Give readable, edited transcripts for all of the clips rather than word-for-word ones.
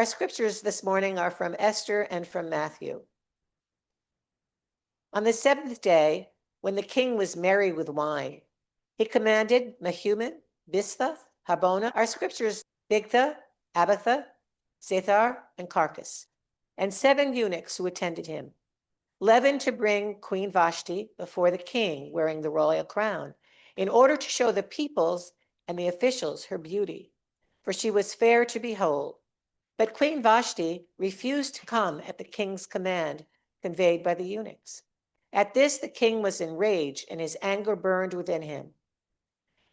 Our scriptures this morning are from Esther and from Matthew. On the seventh day, when the king was merry with wine, he commanded Mehuman, Biztha, Harbona, our scriptures, Bigtha, Abatha, Zethar, and Carcass, and 7 eunuchs who attended him, Levin to bring Queen Vashti before the king wearing the royal crown, in order to show the peoples and the officials her beauty, for she was fair to behold. But Queen Vashti refused to come at the king's command conveyed by the eunuchs. At this, the king was enraged, and his anger burned within him.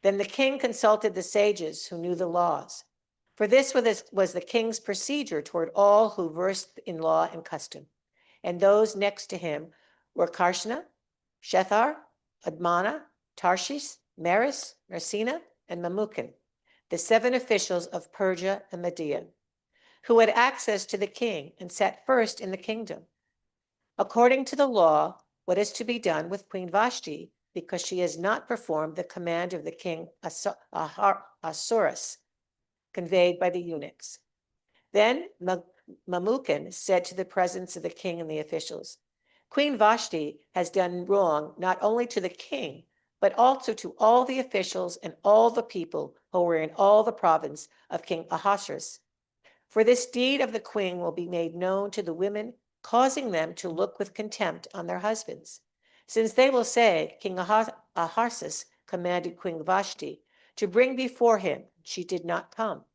Then the king consulted the sages who knew the laws, for this was the king's procedure toward all who versed in law and custom. And those next to him were Karshna, Shethar, Admana, Tarshish, Meres, Mersina, and Mamukin, the 7 officials of Persia and Media, who had access to the king and sat first in the kingdom. According to the law, what is to be done with Queen Vashti, because she has not performed the command of the king Ahasuerus, conveyed by the eunuchs. Then Mamukin said to the presence of the king and the officials, Queen Vashti has done wrong not only to the king, but also to all the officials and all the people who were in all the province of King Ahasuerus. For this deed of the queen will be made known to the women, causing them to look with contempt on their husbands, since they will say, King Ahasuerus commanded Queen Vashti to bring before him, she did not come.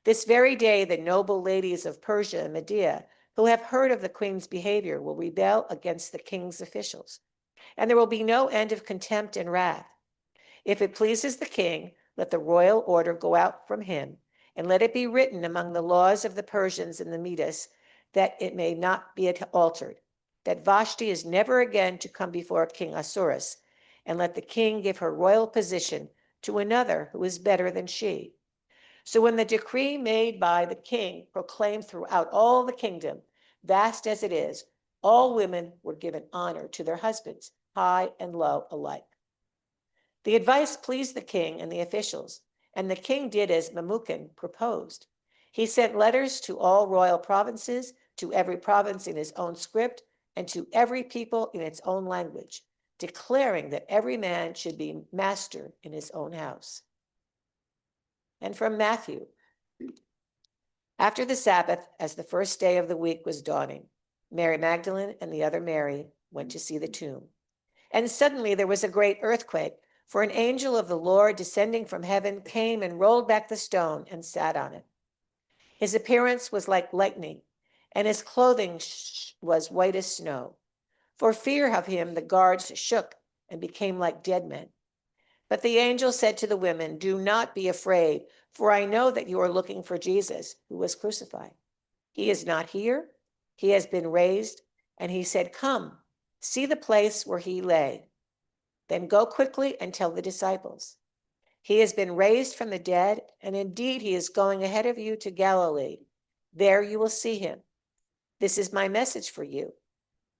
This very day, the noble ladies of Persia and Media, who have heard of the queen's behavior, will rebel against the king's officials, and there will be no end of contempt and wrath. If it pleases the king, let the royal order go out from him, and let it be written among the laws of the Persians and the Medes that it may not be altered, that Vashti is never again to come before King Ahasuerus, and let the king give her royal position to another who is better than she. So when the decree made by the king proclaimed throughout all the kingdom, vast as it is, all women were given honor to their husbands, high and low alike. The advice pleased the king and the officials, and the king did as Mamukin proposed. He sent letters to all royal provinces, to every province in his own script, and to every people in its own language, declaring that every man should be master in his own house. And from Matthew. After the Sabbath, as the first day of the week was dawning, Mary Magdalene and the other Mary went to see the tomb. And suddenly there was a great earthquake, for an angel of the Lord descending from heaven came and rolled back the stone and sat on it. His appearance was like lightning, and his clothing was white as snow. For fear of him, the guards shook and became like dead men. But the angel said to the women, do not be afraid, for I know that you are looking for Jesus, who was crucified. He is not here. He has been raised. And he said, come, see the place where he lay. Then go quickly and tell the disciples. He has been raised from the dead, and indeed he is going ahead of you to Galilee. There you will see him. This is my message for you.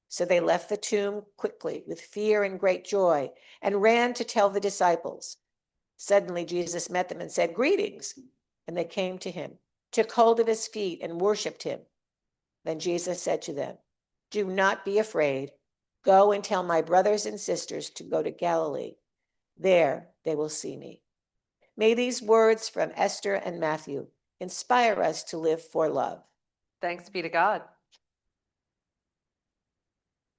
So they left the tomb quickly with fear and great joy and ran to tell the disciples. Suddenly Jesus met them and said, greetings. And they came to him, took hold of his feet and worshiped him. Then Jesus said to them, do not be afraid. Go and tell my brothers and sisters to go to Galilee. There they will see me. May these words from Esther and Matthew inspire us to live for love. Thanks be to God.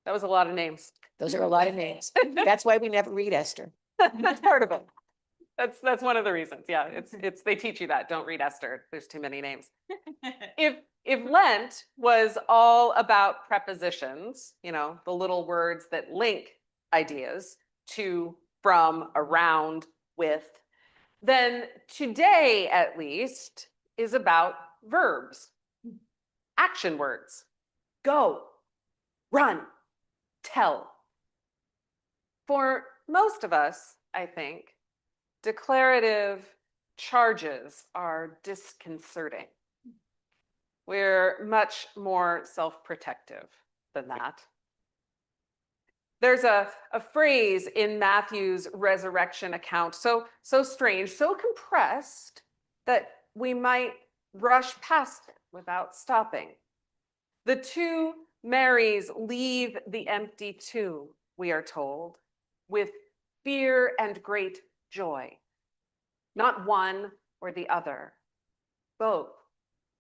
That was a lot of names. Those are a lot of names. That's why we never read Esther. That's part of it. That's one of the reasons. Yeah, it's they teach you that. Don't read Esther. There's too many names. If Lent was all about prepositions, you know, the little words that link ideas to, from, around, with, then today at least is about verbs, action words. Go, run, tell. For most of us, I think, declarative charges are disconcerting. We're much more self-protective than that. There's a phrase in Matthew's resurrection account, so strange, so compressed that we might rush past it without stopping. The two Marys leave the empty tomb, we are told, with fear and great joy. Not one or the other, both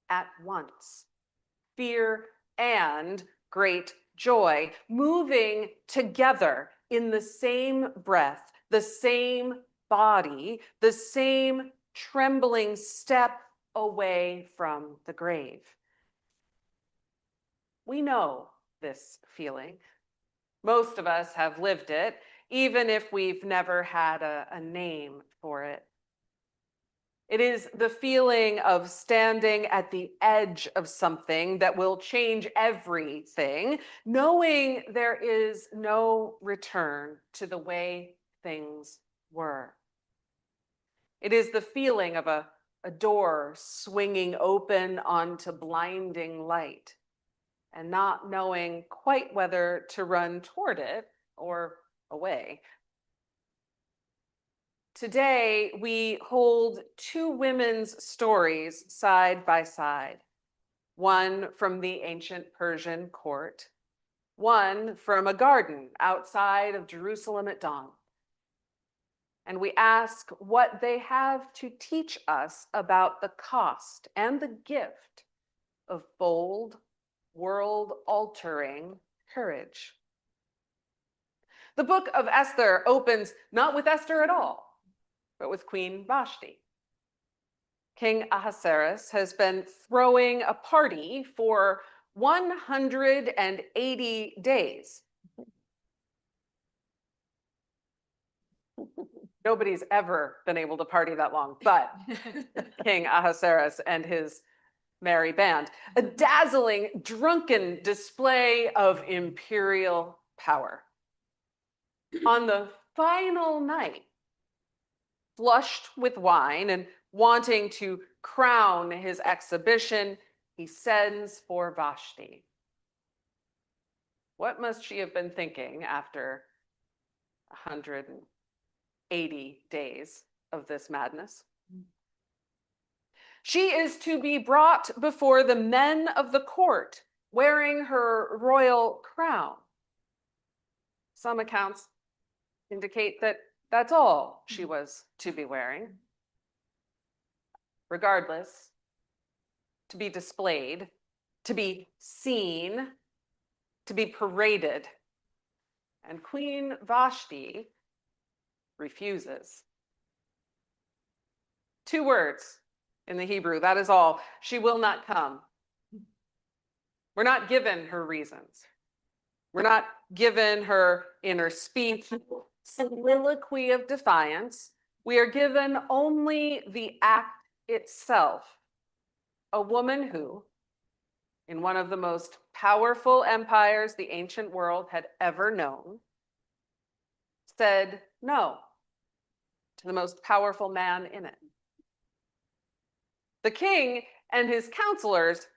at once. Fear and great joy, moving together in the same breath, the same body, the same trembling step away from the grave. We know this feeling. Most of us have lived it, even if we've never had a name for it. It is the feeling of standing at the edge of something that will change everything, knowing there is no return to the way things were. It is the feeling of a door swinging open onto blinding light and not knowing quite whether to run toward it or away. Today, we hold two women's stories side by side, one from the ancient Persian court, one from a garden outside of Jerusalem at dawn. And we ask what they have to teach us about the cost and the gift of bold, world-altering courage. The book of Esther opens not with Esther at all, but with Queen Vashti. King Ahasuerus has been throwing a party for 180 days. Nobody's ever been able to party that long, but King Ahasuerus and his merry band. A dazzling, drunken display of imperial power. On the final night, flushed with wine and wanting to crown his exhibition, he sends for Vashti. What must she have been thinking after 180 days of this madness? She is to be brought before the men of the court, wearing her royal crown. Some accounts indicate that that's all she was to be wearing. Regardless, to be displayed, to be seen, to be paraded. And Queen Vashti refuses. Two words in the Hebrew, that is all. She will not come. We're not given her reasons. We're not given her inner speech, soliloquy of defiance. We are given only the act itself. A woman who, in one of the most powerful empires the ancient world had ever known, said no to the most powerful man in it. The king and his counselors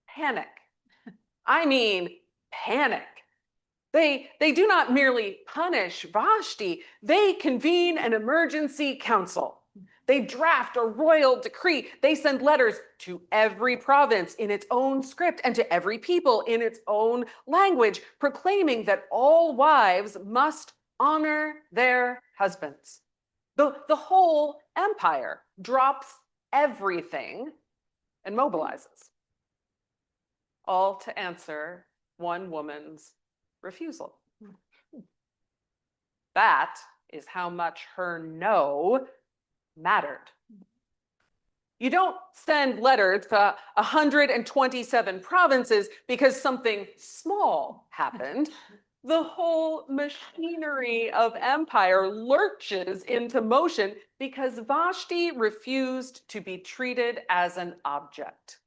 panic. I mean, panic. They do not merely punish Vashti, they convene an emergency council. They draft a royal decree. They send letters to every province in its own script and to every people in its own language, proclaiming that all wives must honor their husbands. The whole empire drops everything and mobilizes, all to answer one woman's refusal. That is how much her no mattered. You don't send letters to 127 provinces because something small happened. The whole machinery of empire lurches into motion because Vashti refused to be treated as an object.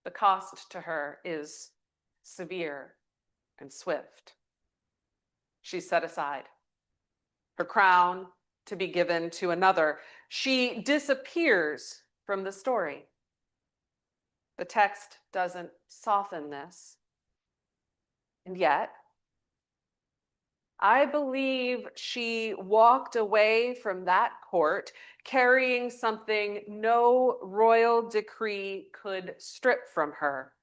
The cost to her is severe and swift. She's set aside. Her crown to be given to another. She disappears from the story. The text doesn't soften this. And yet, I believe she walked away from that court carrying something no royal decree could strip from her.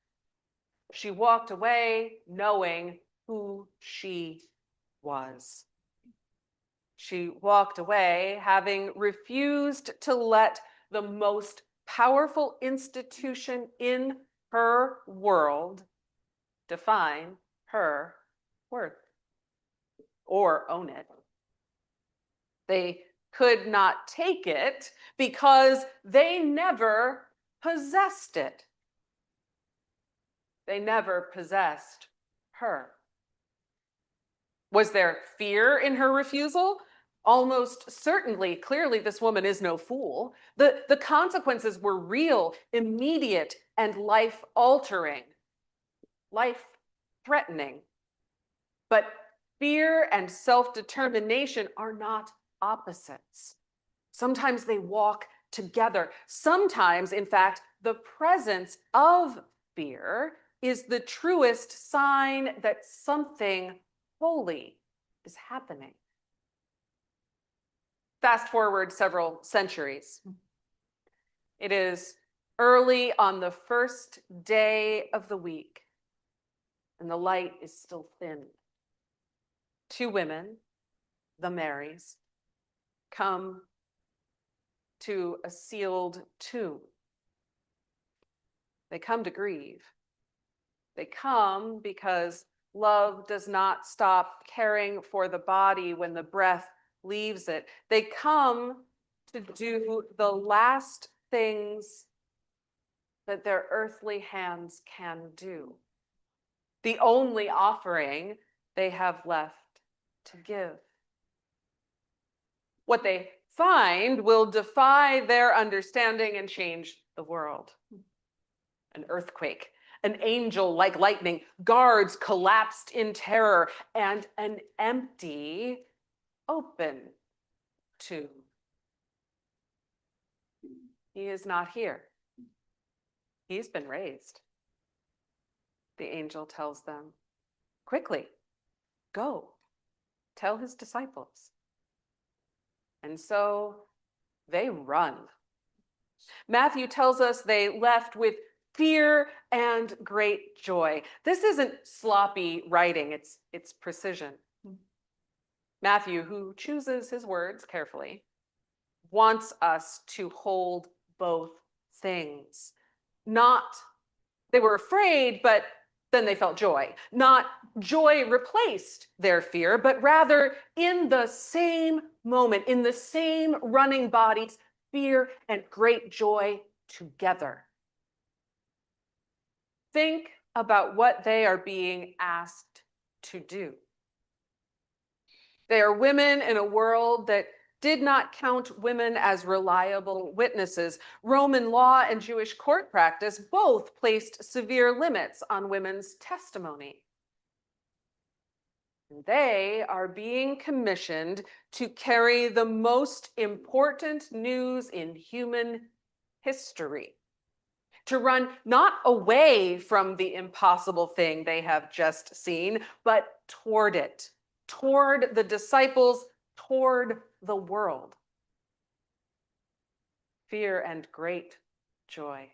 She walked away knowing who she was. She walked away having refused to let the most powerful institution in her world define her worth or own it. They could not take it because they never possessed it. They never possessed her. Was there fear in her refusal? Almost certainly. Clearly, this woman is no fool. The consequences were real, immediate, and life-altering, life-threatening. But fear and self-determination are not opposites. Sometimes they walk together. Sometimes, in fact, the presence of fear is the truest sign that something holy is happening. Fast forward several centuries. It is early on the first day of the week, and the light is still thin. Two women, the Marys, come to a sealed tomb. They come to grieve. They come because love does not stop caring for the body when the breath leaves it. They come to do the last things that their earthly hands can do. The only offering they have left to give. What they find will defy their understanding and change the world. An earthquake, an angel like lightning, guards collapsed in terror, and an empty, open tomb. He is not here. He's been raised. The angel tells them, quickly, go, tell his disciples. And so they run. Matthew tells us they left with fear and great joy. This isn't sloppy writing, it's precision. Matthew, who chooses his words carefully, wants us to hold both things. Not, they were afraid, but then they felt joy. Not joy replaced their fear, but rather in the same moment, in the same running bodies, fear and great joy together. Think about what they are being asked to do. They are women in a world that did not count women as reliable witnesses. Roman law and Jewish court practice both placed severe limits on women's testimony. They are being commissioned to carry the most important news in human history, to run not away from the impossible thing they have just seen, but toward it, toward the disciples, toward the world. Fear and great joy.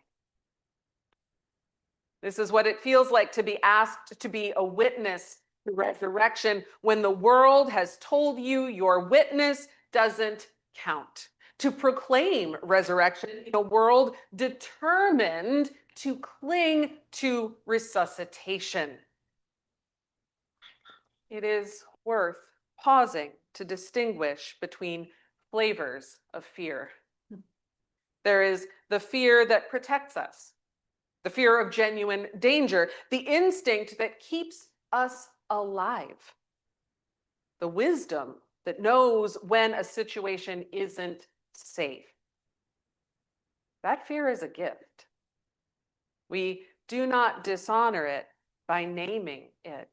This is what it feels like to be asked to be a witness to resurrection when the world has told you your witness doesn't count. To proclaim resurrection in a world determined to cling to resuscitation. It is worth pausing to distinguish between flavors of fear. There is the fear that protects us, the fear of genuine danger, the instinct that keeps us alive, the wisdom that knows when a situation isn't safe. That fear is a gift. We do not dishonor it by naming it.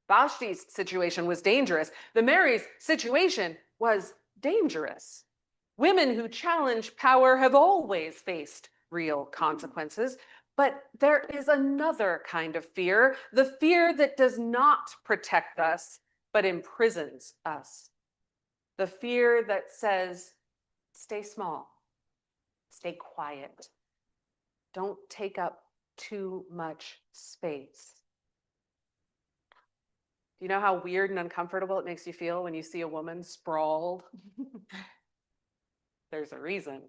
Vashti's situation was dangerous. The Marys' situation was dangerous. Women who challenge power have always faced real consequences, but there is another kind of fear, the fear that does not protect us, but imprisons us. The fear that says, stay small, stay quiet, don't take up too much space. Do you know how weird and uncomfortable it makes you feel when you see a woman sprawled? There's a reason.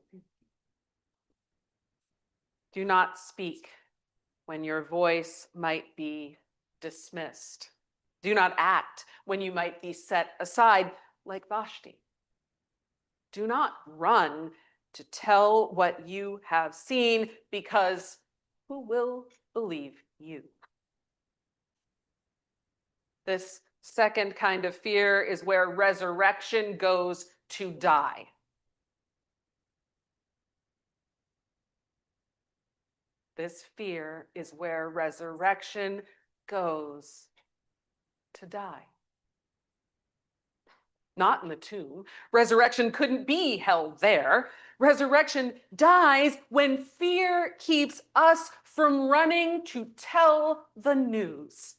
Do not speak when your voice might be dismissed. Do not act when you might be set aside, like Vashti. Do not run to tell what you have seen, because who will believe you? This second kind of fear is where resurrection goes to die. This fear is where resurrection goes to die. Not in the tomb. Resurrection couldn't be held there. Resurrection dies when fear keeps us from running to tell the news.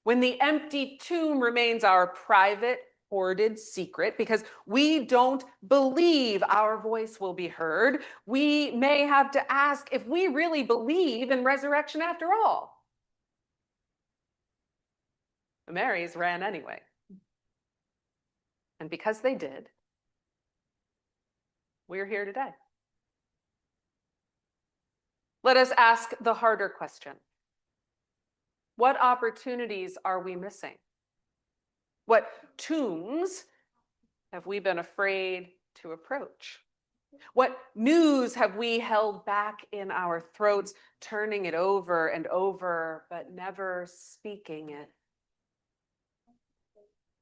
When the empty tomb remains our private, hoarded secret because we don't believe our voice will be heard, we may have to ask if we really believe in resurrection after all. The Marys ran anyway. And because they did, we're here today. Let us ask the harder question. What opportunities are we missing? What tombs have we been afraid to approach? What news have we held back in our throats, turning it over and over, but never speaking it?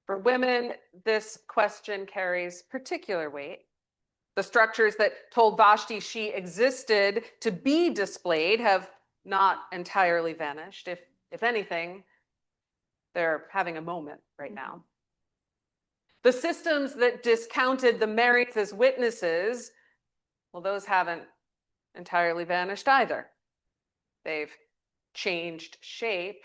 For women, this question carries particular weight. The structures that told Vashti she existed to be displayed have not entirely vanished. If anything, they're having a moment right now. The systems that discounted the Marys as witnesses, well, those haven't entirely vanished either. They've changed shape,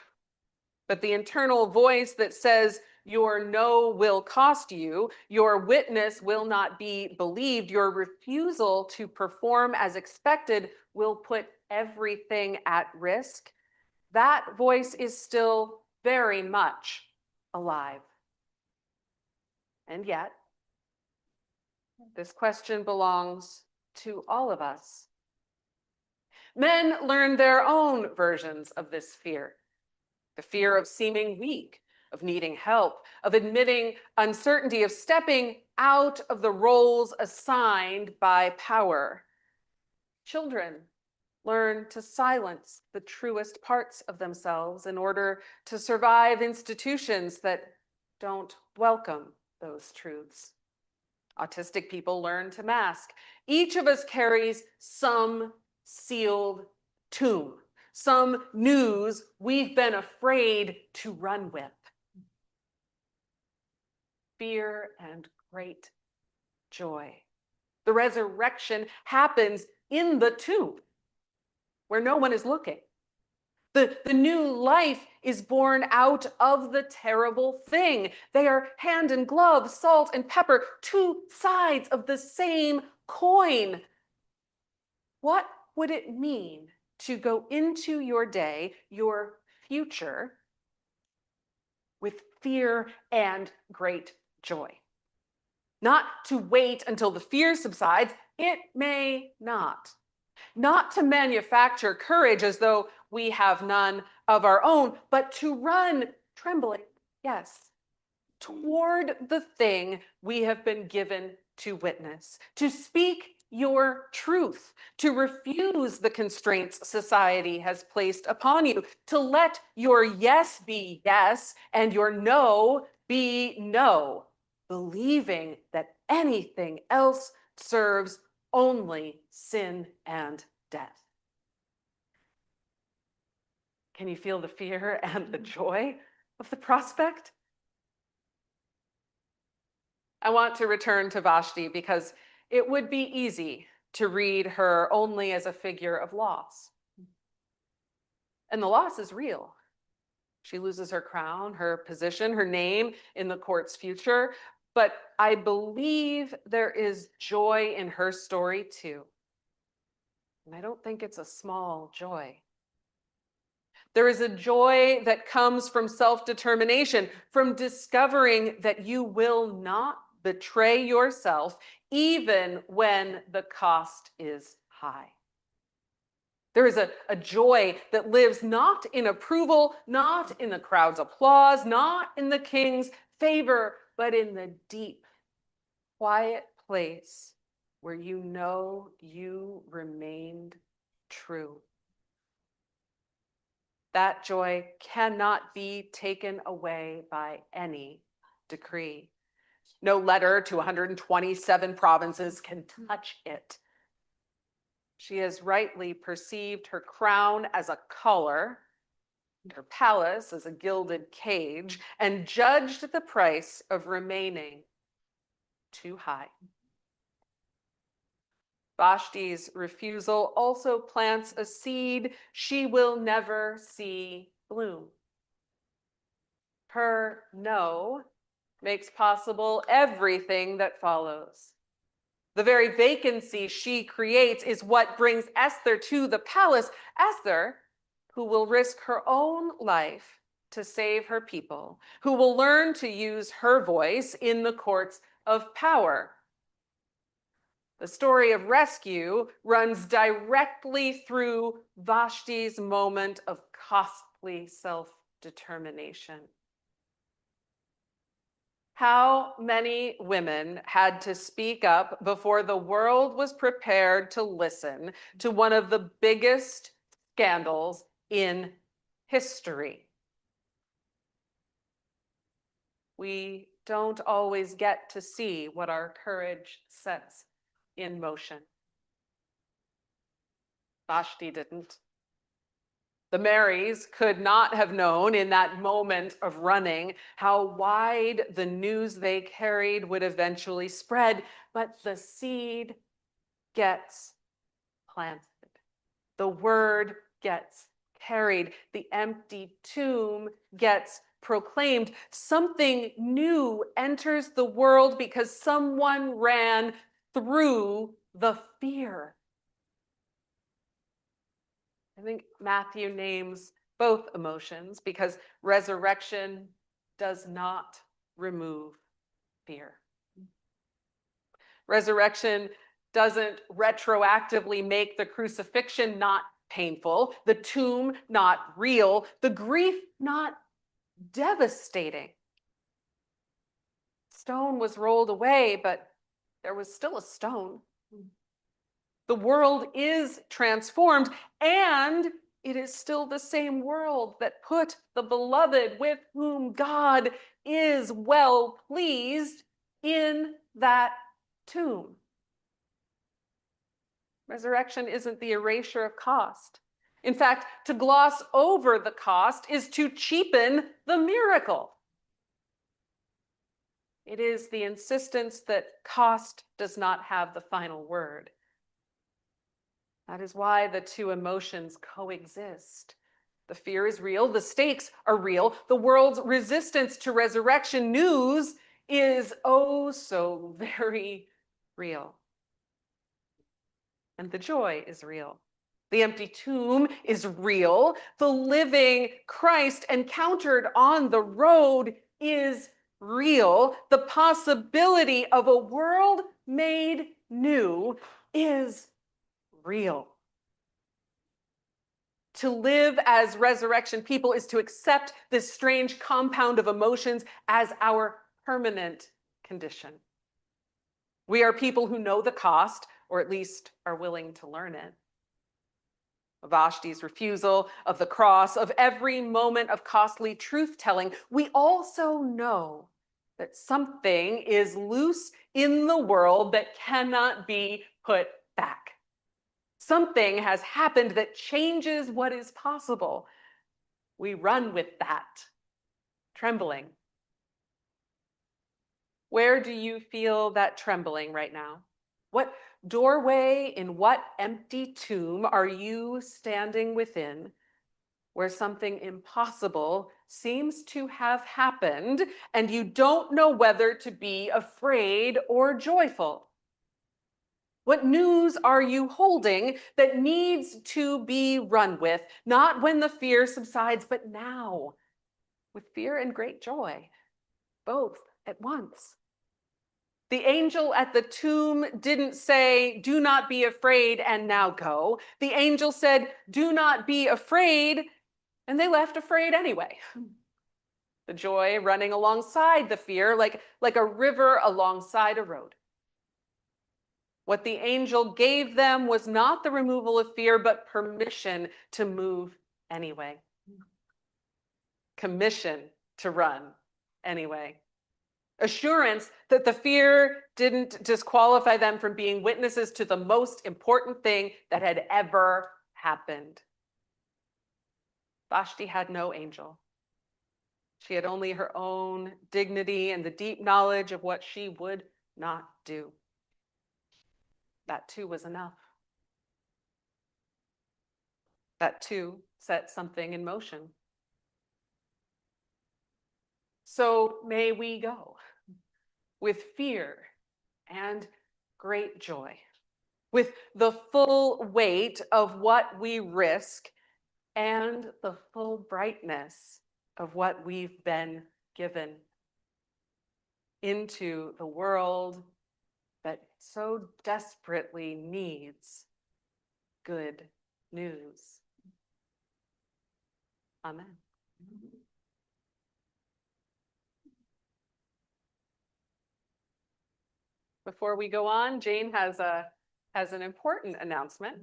but the internal voice that says your no will cost you, your witness will not be believed, your refusal to perform as expected will put everything at risk, that voice is still very much alive. And yet, this question belongs to all of us. Men learn their own versions of this fear. The fear of seeming weak, of needing help, of admitting uncertainty, of stepping out of the roles assigned by power. Children learn to silence the truest parts of themselves in order to survive institutions that don't welcome those truths. Autistic people learn to mask. Each of us carries some sealed tomb, some news we've been afraid to run with. Fear and great joy. The resurrection happens in the tomb where no one is looking. The new life is born out of the terrible thing. They are hand and glove, salt and pepper, two sides of the same coin. What would it mean to go into your day, your future, with fear and great joy? Not to wait until the fear subsides, it may not. Not to manufacture courage as though we have none of our own, but to run trembling, yes, toward the thing we have been given to witness, to speak your truth, to refuse the constraints society has placed upon you, to let your yes be yes and your no be no, believing that anything else serves only sin and death. Can you feel the fear and the joy of the prospect? I want to return to Vashti because it would be easy to read her only as a figure of loss. And the loss is real. She loses her crown, her position, her name in the court's future. But I believe there is joy in her story too. And I don't think it's a small joy. There is a joy that comes from self-determination, from discovering that you will not betray yourself, even when the cost is high. There is a joy that lives not in approval, not in the crowd's applause, not in the king's favor, but in the deep, quiet place where you know you remained true. That joy cannot be taken away by any decree. No letter to 127 provinces can touch it. She has rightly perceived her crown as a collar, her palace as a gilded cage, and judged the price of remaining too high. Vashti's refusal also plants a seed she will never see bloom. Her no makes possible everything that follows. The very vacancy she creates is what brings Esther to the palace. Esther, who will risk her own life to save her people, who will learn to use her voice in the courts of power. The story of rescue runs directly through Vashti's moment of costly self-determination. How many women had to speak up before the world was prepared to listen to one of the biggest scandals in history? We don't always get to see what our courage sets in motion. Vashti didn't. The Marys could not have known in that moment of running how wide the news they carried would eventually spread, but the seed gets planted. The word gets carried. The empty tomb gets proclaimed. Something new enters the world because someone ran through the fear. I think Matthew names both emotions because resurrection does not remove fear. Resurrection doesn't retroactively make the crucifixion not painful, the tomb not real, the grief not devastating. Stone was rolled away, but there was still a stone. The world is transformed, and it is still the same world that put the beloved with whom God is well pleased in that tomb. Resurrection isn't the erasure of cost. In fact, to gloss over the cost is to cheapen the miracle. It is the insistence that cost does not have the final word. That is why the two emotions coexist. The fear is real, the stakes are real, the world's resistance to resurrection news is oh so very real. And the joy is real. The empty tomb is real. The living Christ encountered on the road is real. The possibility of a world made new is real. To live as resurrection people is to accept this strange compound of emotions as our permanent condition. We are people who know the cost, or at least are willing to learn it. Of Vashti's refusal, of the cross, of every moment of costly truth-telling, we also know that something is loose in the world that cannot be put back. Something has happened that changes what is possible. We run with that, trembling. Where do you feel that trembling right now? What doorway in what empty tomb are you standing within? where something impossible seems to have happened and you don't know whether to be afraid or joyful? What news are you holding that needs to be run with, not when the fear subsides, but now, with fear and great joy, both at once? The angel at the tomb didn't say, "Do not be afraid and now go." The angel said, "Do not be afraid," and they left afraid anyway. The joy running alongside the fear, like a river alongside a road. What the angel gave them was not the removal of fear, but permission to move anyway. Commission to run anyway. Assurance that the fear didn't disqualify them from being witnesses to the most important thing that had ever happened. Vashti had no angel. She had only her own dignity and the deep knowledge of what she would not do. That too was enough. That too set something in motion. So may we go with fear and great joy, with the full weight of what we risk and the full brightness of what we've been given, into the world that so desperately needs good news. Amen. Before we go on, Jane has an important announcement.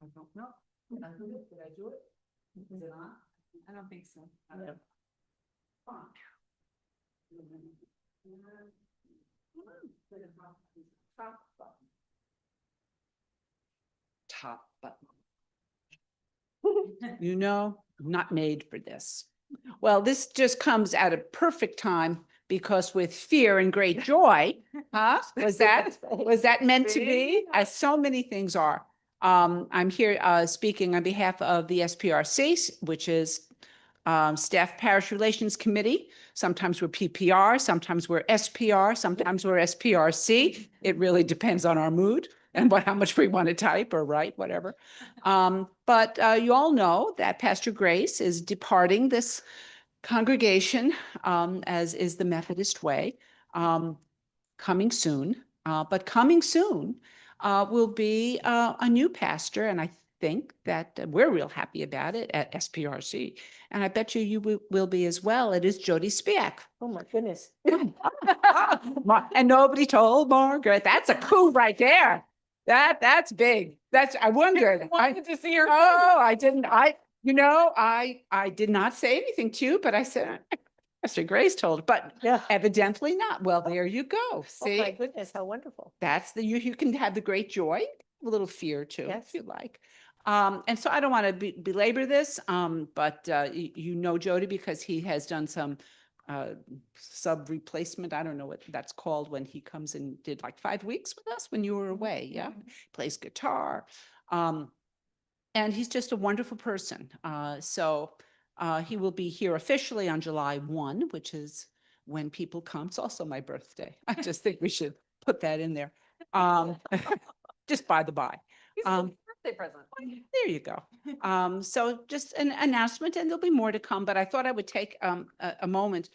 I don't know. Did I do it? Is it on? I don't think so. No. On. Top button. You know, I'm not made for this. Well, this just comes at a perfect time because with fear and great joy, huh? Was that meant to be? See? As so many things are. I'm here speaking on behalf of the SPRC, which is Staff Parish Relations Committee. Sometimes we're PPR, sometimes we're SPR, sometimes we're SPRC. It really depends on our mood and how much we want to type or write, whatever. But you all know that Pastor Grace is departing this congregation, as is the Methodist way, coming soon. But coming soon will be a new pastor, and I think that we're real happy about it at SPRC. And I bet you will be as well. It is Jody Spiak. Oh, my goodness. And nobody told Margaret. That's a coup right there. That's big. I wondered. I wanted to see her. Oh, I didn't. I did not say anything to you, but I said, Pastor Grace told, but Yeah. evidently not. Well, there you go. Oh, my See, goodness, how wonderful. that's you can have the great joy, a little fear too, Yes. if you like. And so I don't want to belabor this, but you know Jody because he has done some sub replacement. I don't know what that's called when he comes and did like 5 weeks with us when you were away. Yeah, plays guitar. And he's just a wonderful person. So he will be here officially on July 1, which is when people come. It's also my birthday. I just think we should put that in there. Just by the by. He's a birthday present. There you go. So just an announcement, and there'll be more to come, but I thought I would take a moment.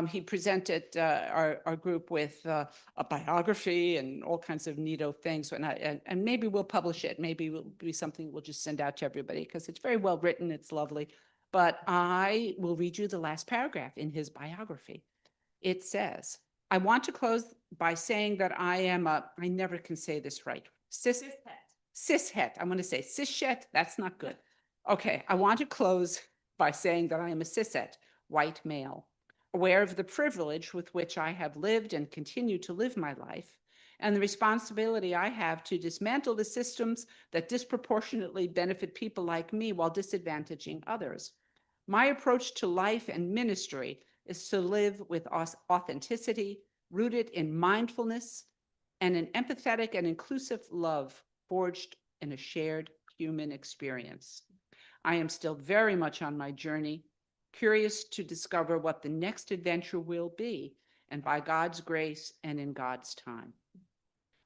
He presented our group with a biography and all kinds of neato things, and maybe we'll publish it. Maybe it will be something we'll just send out to everybody because it's very well written. It's lovely. But I will read you the last paragraph in his biography. It says, I want to close by saying that I am I never can say this right. Cishet. I'm going to say cishet. That's not good. Okay. I want to close by saying that I am a cishet, white male, aware of the privilege with which I have lived and continue to live my life, and the responsibility I have to dismantle the systems that disproportionately benefit people like me while disadvantaging others. My approach to life and ministry is to live with authenticity, rooted in mindfulness and an empathetic and inclusive love forged in a shared human experience. I am still very much on my journey, curious to discover what the next adventure will be, and by God's grace and in God's time.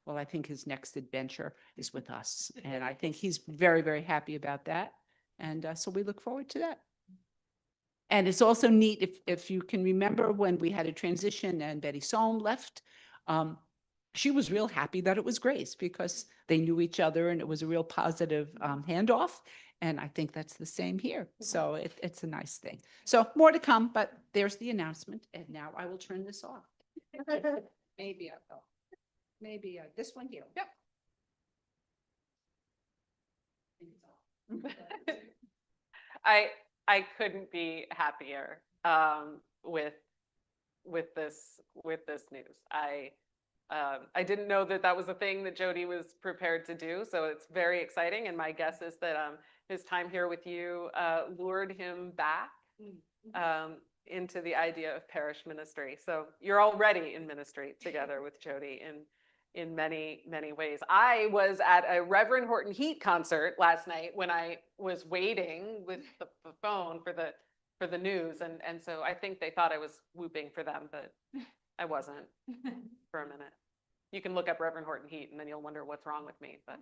Well, I think his next adventure is with us, and I think he's very, very happy about that. And so we look forward to that. And it's also neat, if you can remember when we had a transition and Betty Sohm left, she was real happy that it was Grace because they knew each other and it was a real positive handoff. And I think that's the same here. So it's a nice thing. So more to come, but there's the announcement. And now I will turn this off. Maybe I will. Maybe this one here. Yep. I couldn't be happier with this news. I didn't know that that was a thing that Jody was prepared to do, so it's very exciting. And my guess is that his time here with you lured him back into the idea of parish ministry. So you're already in ministry together with Jody in many, many ways. I was at a Reverend Horton Heat concert last night when I was waiting with the phone for the news. And so I think they thought I was whooping for them, but I wasn't for a minute. You can look up Reverend Horton Heat and then you'll wonder what's wrong with me. But